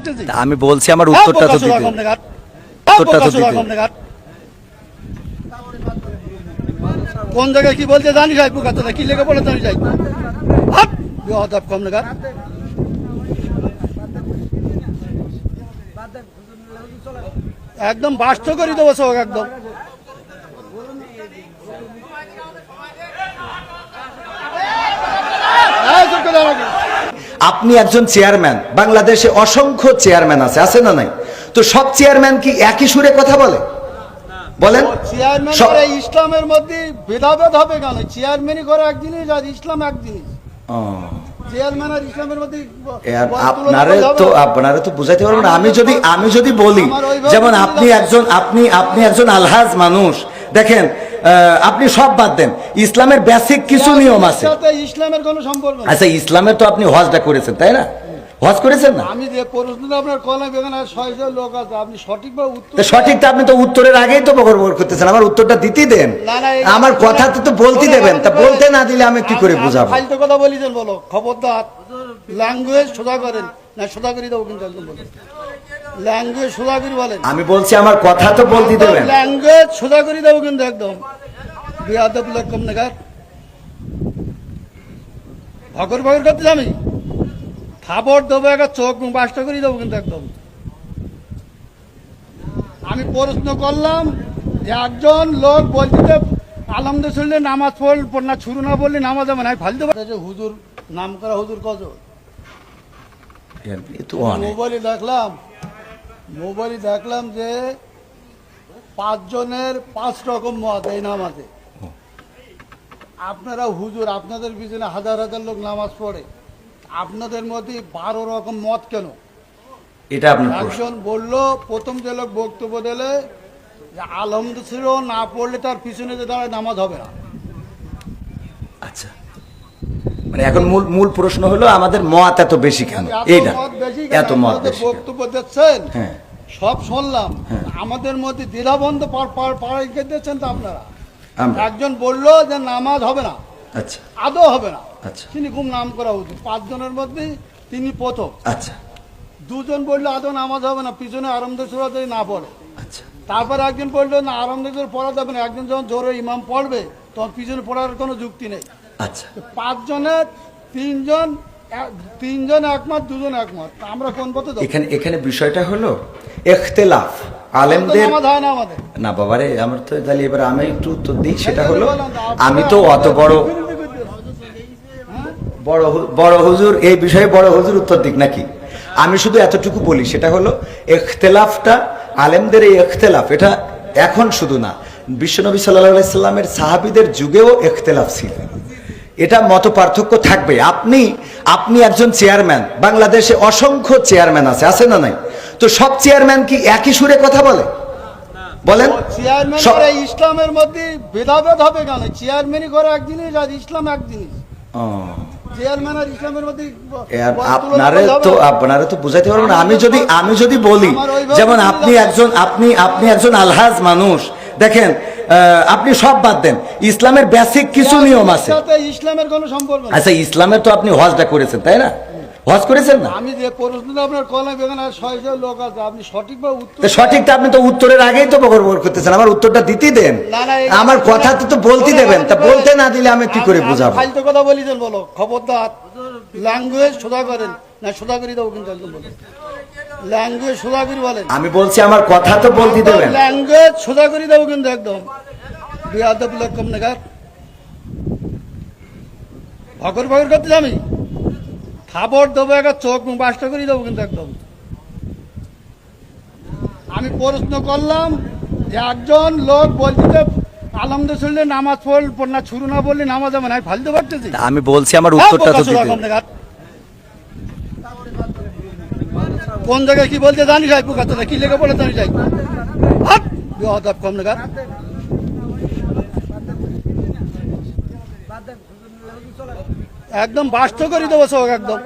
পারতেছি? আমি বলছি আমার উত্তরটা তো দিতে, উত্তরটা তো দিতে। কোন জায়গায় কি বলতে জানি যাই বুকাতে না কি লেগে বলে জানি যাই হাট বেয়াদব কম না একদম বাস্ত করে দেবো সব একদম আপনি একজন চেয়ারম্যান, বাংলাদেশে অসংখ্য চেয়ারম্যান আছে, আছে না নাই? তো সব চেয়ারম্যান কি একই সুরে কথা বলে? বলেন। চেয়ারম্যান করে ইসলামের মধ্যে ভেদাভেদ হবে কেন? চেয়ারম্যানই করে এক জিনিস আর ইসলাম এক জিনিস। চেয়ারম্যান আর ইসলামের মধ্যে আপনারা তো বুঝাইতে পারবেন না। আমি যদি বলি, যেমন আপনি একজন আলহাজ মানুষ, দেখেন আপনি সব বাদ দেন, ইসলামের বেসিক কিছু নিয়ম আছে। ইসলামের কোনো সম্পর্ক নেই। আচ্ছা, ইসলামের তো আপনি হজটা করেছেন, তাই না? হজ করেছেন না? আমি যে প্রশ্নটা আপনার কলাম এখানে 600 লোক আছে, আপনি সঠিকভাবে উত্তর সঠিকটা আপনি তো উত্তরের আগেই তো বকর করতেছেন। আমার উত্তরটা দিতে দেন, আমার কথা তো বলতে দেবেন। তা বলতে না দিলে আমি কি করে বুঝাবো? ফালতু কথা বলিছেন, বলো খবরদার। ল্যাঙ্গুয়েজ সোজা করেন না, সোজা করে দেবো কিন্তু একদম বলেন। ল্যাঙ্গুয়েজ সোজা করে বলেন। আমি বলছি আমার কথা তো বলতে দেবেন। ল্যাঙ্গুয়েজ সোজা করে দেবো কিন্তু একদম বেয়াদব লোক কম নাগাদ ভগর ভগর করতে আমি খাবার দেবো, একটা চোখ বাসটা করে দেবো কিন্তু একদম। আমি প্রশ্ন করলাম যে একজন লোক বলছে আলহামদুলিল্লাহ নামাজ পড় না, শুরু না বললে নামাজ হবে না, ফালতে পারছে। হুজুর নাম করা হুজুর কত মোবাইলে দেখলাম যে 5 জনের 5 রকম মত এই নামাজে। আপনারা হুজুর, আপনাদের পিছনে হাজার হাজার লোক নামাজ পড়ে, আপনাদের মধ্যে 12 রকম মত কেন? এটা আপনার একজন বললো, প্রথম যে লোক বক্তব্য দিলে যে আলহামদুলিল্লাহ না পড়লে তার পিছনে যে দাঁড়ায় নামাজ হবে না। আচ্ছা, মানে এখন মূল প্রশ্ন হলো আমাদের মত এত বেশি কেন? এইটা এত মত বেশি বক্তব্য দিচ্ছেন, হ্যাঁ সব শুনলাম, আমাদের মধ্যে দ্বিধাবন্ধ পাড়াইকে দিচ্ছেন তো আপনারা। একজন বললো যে নামাজ হবে না, আচ্ছা আদৌ হবে না, আচ্ছা, তিনি খুব নাম করা উচিত, 5 জনের মধ্যে তিনি প্রথম। আচ্ছা, 2 জন বললো আদৌ নামাজ হবে না, পিছনে আরামদায়ক সূরা যদি না পড়ে। আচ্ছা, তারপর একজন বললো না আরামদায়ক সূরা পড়া যাবে না, একজন যখন জোরে ইমাম পড়বে তখন পিছনে পড়ার কোনো যুক্তি নেই। আচ্ছা, 5 জনের 3 জন একমত, 2 জন একমত, আমরা কোন পথে যাব? এখানে বিষয়টা হলো ইখতিলাফ আলেমদের না বাবারে। আমার তো তাহলে এবার আমি একটু উত্তর দিই, সেটা হলো আমি তো অত বড় হুজুর এই বিষয়ে বড় হুজুর উত্তর দিক নাকি? আমি শুধু এতটুকু বলি, সেটা হলো ইখতিলাফটা আলেমদের, এই ইখতিলাফ এটা এখন শুধু না, বিশ্বনবী সাল্লাল্লাহু আলাইহি সাল্লামের সাহাবীদের যুগেও ইখতিলাফ ছিল। এটা মত পার্থক্য থাকবে। আপনি একজন চেয়ারম্যান, বাংলাদেশে অসংখ্য চেয়ারম্যান আছে, আছে না নাই? তো সব চেয়ারম্যান কি একই সুরে কথা বলে? বলেন। চেয়ারম্যান করে ইসলামের মধ্যে ভেদাভেদ হবে কেন? চেয়ারম্যানই করে এক জিনিস আর ইসলাম এক জিনিস। চেয়ারম্যান আর ইসলামের মধ্যে আপনারা তো বুঝাইতে পারবেন না। আমি যদি বলি, যেমন আপনি একজন আলহাজ মানুষ, দেখেন আপনি সব বাদ দেন, ইসলামের বেসিক কিছু নিয়ম আছে। ইসলামের কোনো সম্পর্ক নেই। আচ্ছা, ইসলামের তো আপনি হজটা করেছেন, তাই না? হজ করেছেন না? আমি যে প্রশ্নটা আপনার কলাম এখানে 600 লোক আছে, আপনি সঠিকভাবে উত্তর, সঠিকটা আপনি তো উত্তরের আগেই তো বকর করতেছেন। আমার উত্তরটা দিতে দেন, আমার কথা তো বলতে দেবেন। তা বলতে না দিলে আমি কি করে বুঝাবো? ফালতু কথা বলিছেন, বলো খবরদার। ল্যাঙ্গুয়েজ সোজা করেন না, সোজা করে দেবো কিন্তু একদম বলেন। ল্যাঙ্গুয়েজ সোজা করে বলেন। আমি বলছি আমার কথা তো বলতে দেবেন। ল্যাঙ্গুয়েজ সোজা করে দেবো কিন্তু একদম বেয়াদব লোক কম নাগাদ ভগর ভগর করতে আমি খাবার দেবো, একটা চোখ বাসটা করে দেবো কিন্তু একদম। আমি প্রশ্ন করলাম যে একজন লোক বলছে আলহামদুলিল্লাহ নামাজ পড় না, শুরু না বললে নামাজ হবে না, ফালতে পারতেছি। আমি বলছি আমার উত্তরটা তো দিতে। কোন জায়গায় কি বলতে জানি যাই বুকাতে না কি লেগে বলে জানি যাই হাট বেয়াদব কম নাগাদ একদম বাস্ত করে দেবো সব একদম।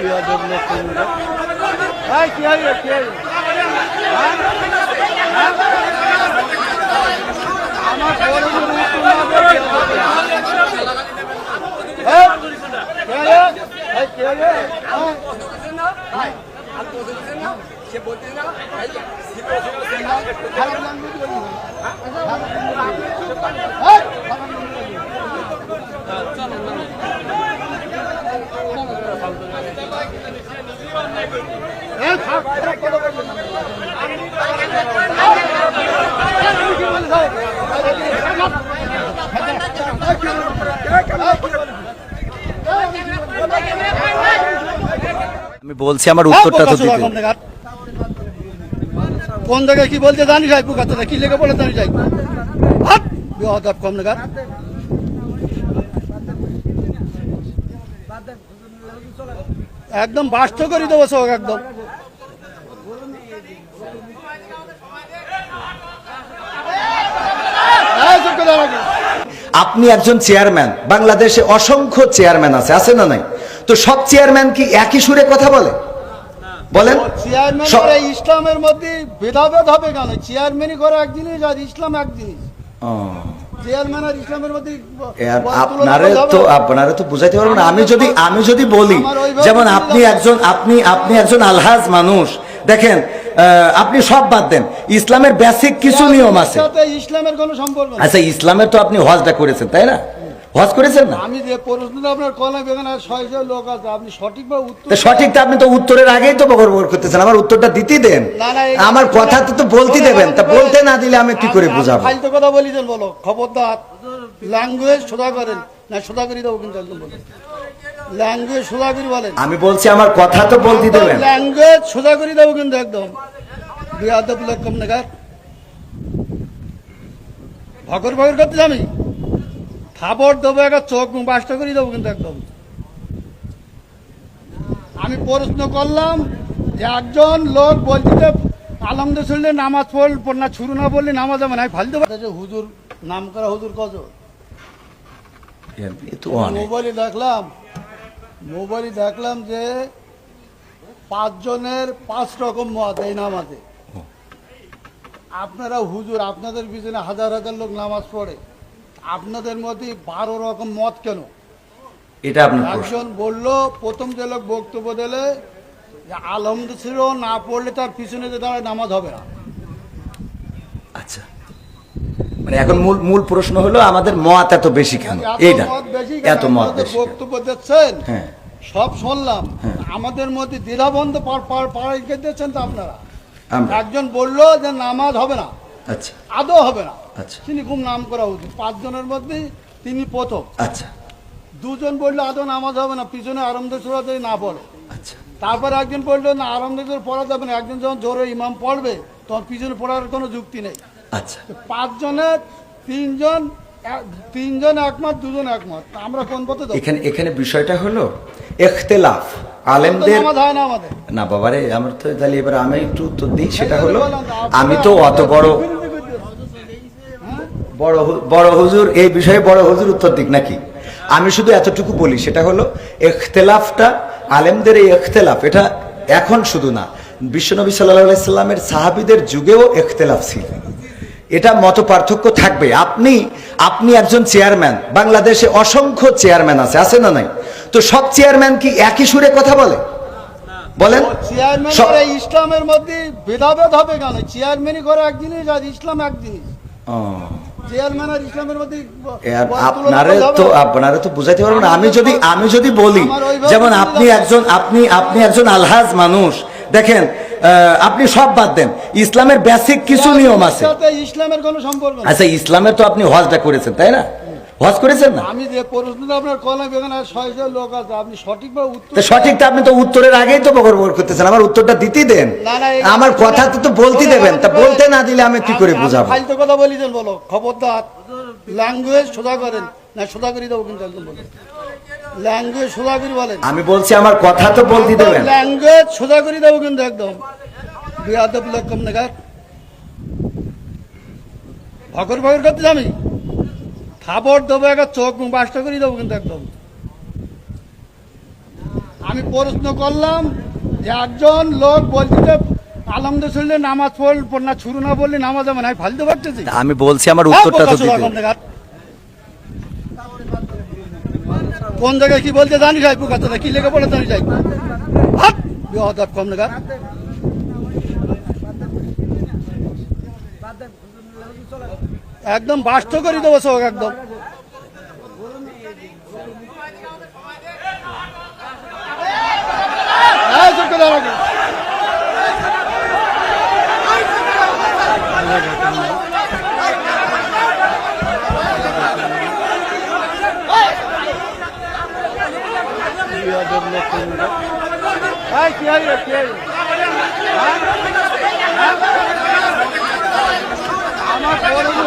বিয়াদব লোক কোনটা। এই, কি হইলো, কি হইলো? হ্যাঁ? হ্যাঁ? আমার বড় হুজুর উত্তর না দিয়ে বিয়াদব লোক। এই, কি হইলো? এই, কি হইলো? হ্যাঁ? খারাপ language বলবি না। খারাপ language বলবি না। এই, খারাপ language বলবি না। এই, খারাপ কথা বলবি না। আমি বলছি আমার উত্তরটা তো দিতে। কোন জায়গায় কি বলতে জানি যাই পুকাতে কি লেগে বলে জানি যাই কম নাগাদ একদম বাস্ত করে দেবো সব একদম আপনি একজন চেয়ারম্যান, বাংলাদেশে অসংখ্য চেয়ারম্যান আছে না নাই? তো সব চেয়ারম্যান কি একই সুরে কথা বলে? বলেন। চেয়ারম্যান করে ইসলামের মধ্যে ভেদাভেদ হবে কেন? চেয়ারম্যানই করে এক জিনিস আর ইসলাম এক জিনিস। চেয়ারম্যান আর ইসলামের মধ্যে আপনারা তো বুঝাইতে পারবেন না। আমি যদি বলি, যেমন আপনি একজন আলহাজ মানুষ, দেখেন আপনি সব বাদ দেন, ইসলামের বেসিক কিছু নিয়ম আছে। ইসলামের কোনো সম্পর্ক নেই। আচ্ছা, ইসলামের তো আপনি হজটা করেছেন, তাই না? হজ করেছেন না? আমি যে প্রশ্নটা আপনার কলাম এখানে 600 লোক আছে, আপনি সঠিকভাবে উত্তর সঠিকটা আপনি তো উত্তরের আগেই তো বকর করতেছেন। আমার উত্তরটা দিতেই দেন, আমার কথা তো বলতে দেবেন। তা বলতে না দিলে আমি কি করে বুঝাবো? ফালতু কথা বলি দেন, বলো খবরদার। ল্যাঙ্গুয়েজ সোজা করেন না, সোজা করে দেবো কিন্তু একদম বলেন। ল্যাঙ্গুয়েজ সোজা করে বলেন। আমি বলছি আমার কথা তো বলতে দেবেন। ল্যাঙ্গুয়েজ সোজা করে দেবো কিন্তু একদম। বিয়াদব লোক কম নাগাদ ভগর ভগর করতে আমি খাবার দেবো, একটা চোখ মুখ বাস্ত করে দেবো কিন্তু একদম। আমি প্রশ্ন করলাম যে একজন লোক বলছে আলমদে শুনলে নামাজ পড় না, শুরু না বললে নামাজ হবে না, ফালতু হুজুর নাম করা হুজুর কত মোবাইলে দেখলাম যে 5 জনের 5 রকম মত এই নামাজে। আপনারা হুজুর, আপনাদের পিছনে হাজার হাজার লোক নামাজ পড়ে, আপনাদের মধ্যে 12 রকম মত কেন? এটা আপনার একজন বললো, প্রথম যে লোক বক্তব্য দিলে যে আলহামদুলিল্লাহ ছিল না পড়লে তার পিছনে যে দাঁড়ায় নামাজ হবে না। আচ্ছা, মানে এখন মূল প্রশ্ন হলো আমাদের মত এত বেশি কেন? এইটা এত মত বেশি বক্তব্য দিচ্ছেন, হ্যাঁ সব শুনলাম, আমাদের মধ্যে দ্বিধাবন্ধ পাড়াই দিচ্ছেন তো আপনারা। একজন বললো যে নামাজ হবে না, আচ্ছা আদৌ হবে না, আচ্ছা, তিনি খুব নাম করা উচিত। 5 জনের মধ্যে তিনি প্রথম। আচ্ছা, 2 জন বললো আদৌ নামাজ হবে না, পিছনে আরামদায়ক সূরা যদি না পড়ে। আচ্ছা, তারপর একজন বললো না আরামদায়ক পড়া যাবে না, একজন যখন জোরে ইমাম পড়বে তখন পিছনে পড়ার কোনো যুক্তি নেই। আচ্ছা, 5 জনের 3 জন একমত, 2 জন একমত, আমরা কোন পথে যাবো? এখানে বিষয়টা হলো ইখতিলাফ আলেমদের না বাবারে। আমার তো তাহলে এবার আমি একটু উত্তর দিই। সেটা হলো, আমি তো অত বড় হুজুর এই বিষয়ে বড় হুজুর উত্তর দিক নাকি? আমি শুধু এতটুকু বলি, সেটা হলো ইখতিলাফটা আলেমদের এই ইখতিলাফ, এটা এখন শুধু না, বিশ্বনবী সাল্লাল্লাহু আলাইহি সাল্লামের সাহাবীদের যুগেও ইখতিলাফ ছিল। এটা মত পার্থক্য থাকবে। আপনি একজন চেয়ারম্যান, বাংলাদেশে অসংখ্য চেয়ারম্যান আছে না নাই? তো সব চেয়ারম্যান কি একই সুরে কথা বলে? বলেন। চেয়ারম্যান করে ইসলামের মধ্যে ভেদাভেদ হবে কেন? চেয়ারম্যানই করে এক জিনিস আর ইসলাম এক জিনিস। চেয়ারম্যান আর ইসলামের মধ্যে আপনারা তো বুঝাইতে পারবেন না। আমি যদি বলি, যেমন আপনি একজন আলহাজ মানুষ, দেখেন আপনি সব বাদ দেন, ইসলামের বেসিক কিছু নিয়ম আছে। ইসলামের কোনো সম্পর্ক নেই। আচ্ছা, ইসলামের তো আপনি হজটা করেছেন, তাই না? হজ করেছেন না? আমি যে প্রশ্নটা আপনার কলাম এখানে 600 লোক আছে, আপনি সঠিকভাবে উত্তর সঠিকটা আপনি তো উত্তরের আগেই তো বকর করতেছেন। আমার উত্তরটা দিতেই দেন, আমার কথা তো বলতে দেবেন। তা বলতে না দিলে আমি কি করে বুঝাবো? ফালতু কথা বলি দেন, বলো খবরদার। ল্যাঙ্গুয়েজ সোজা করেন না, সোজা করে দেবো কিন্তু একদম বলেন। ল্যাঙ্গুয়েজ সোজা করে বলেন। আমি বলছি আমার কথা তো বলতে দেবেন। ল্যাঙ্গুয়েজ সোজা করে দেবো কিন্তু একদম। বিয়াদব লোক কম নাগাদ ভগর ভগর করতে আমি খাবার দেবো, একটা চোখ মুখ বাস্ত করে দেবো কিন্তু একদম। আমি প্রশ্ন করলাম যে একজন লোক বলছে আলহামদুলিল্লাহ নামাজ পড় না শুরু না বললে নামাজ হবে না, আমি ফালতে পারতেছি। আমি বলছি আমার উত্তরটা তো দিতে। কোন জায়গায় কি বলতে জানি যাই কথা কি লেগে পড়ে জানি যাই কম লেখা একদম বাস্ত করে দেবো সব একদম। আমার